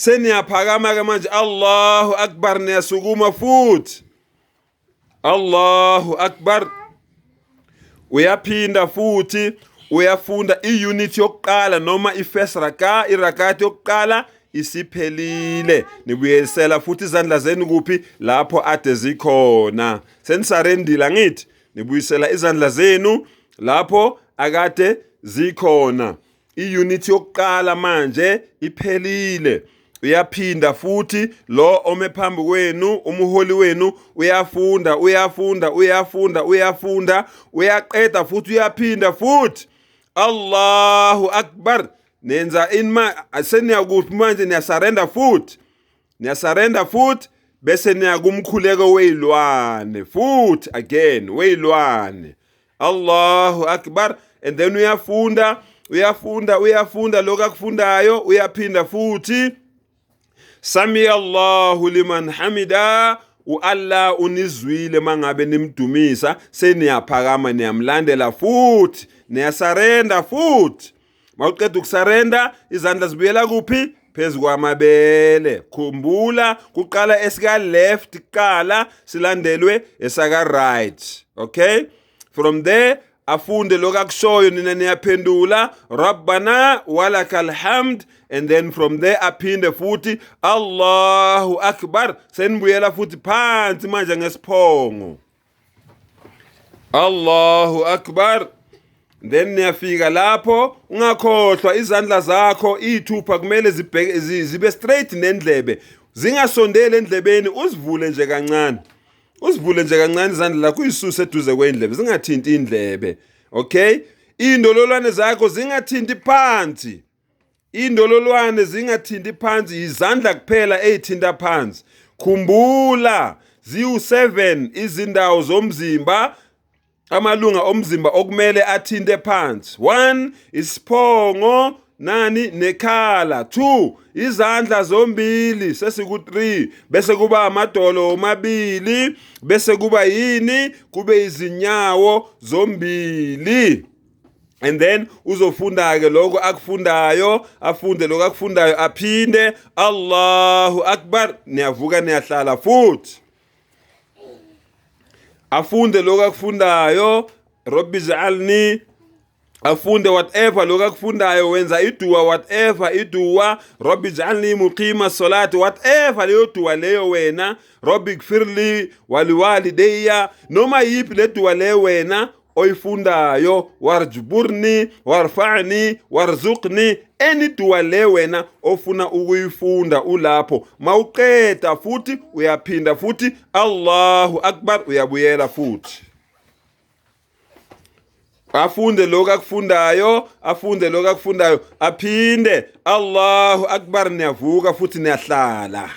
seniyaphakama ke manje Allahu akbar niyasukuma futhi Allahu akbar uyaphinda futhi uyafunda iunit yokuqala noma ifirst irakat yokuqala isiphelile nibuyisela futhi izandla zenu kuphi lapho ade zikhona senisarendila ngithi nibuyisela izandla zenu lapho akade zikhona iunit yokuqala manje iphelile uyaphinda futhi lo ome phambi kwenu umuholi wenu uyafunda uyaqeda futhi uyaphinda futhi Allahu akbar nenza seniyakuphi manje niyasarenda futhi bese niyakumkhuleko weyilwane futhi again weyilwane Allahu akbar and then uyafunda lokho akufundayo uyaphinda futhi Sami Allahu liman hamida Allah unizwile mangabe nimdumisa seniyaphakama niyamlandela futhi niyasarenda futhi mawuqeda ukusarenda izandla zibuyela kuphi phezu kwamabele khumbula kuqala esika left kuqala silandelwe esaka right okay from there afunde lokho akushoyo nina niyaphendula Rabbana walakal hamd and then from there aphinde futhi Allahu akbar senibuyela futhi phansi manje ngesiphongo Allahu akbar then niyafika lapho ungakhohlwa izandla zakho ithupha kumele zibe straight nendlebe zingasondeli endlebeni uzivule nje kancane izandla lakho uyisuse eduze kwendlebe zingathinti indlebe okay indololwane zakho zingathinti phansi izandla kuphela ezithinta phansi khumbula ziyu7 izindawo zomzimba amalunga omzimba okumele athinte phansi 1 isiphongo nekhala 2 izandla zombili sesiku3 bese kuba amadolo omabili bese kuba yini kube izinyawo zombili and then uzofunda ke lokho akufundayo afunde lokho akufundayo aphinde Allahu akbar niyavuka niyahlala futhi afunde lokho akufundayo Rabbi ij'alni afunde whatever lokho akufundayo wenza idua Rabbi ij'alni muqima salati whatever leyo dua leyo wena Rabbi ighfirli waliwalidayya noma yipi le dua leyo wena oyifundayo warjburni warfa'ni warzuqni any dua le wena ofuna ukuyifunda ulapho mawuqeda futhi uyaphinda futhi Allahu akbar uyabuyela futhi afunde lokho akufundayo aphinde Allahu akbar niyavuka futhi niyahlala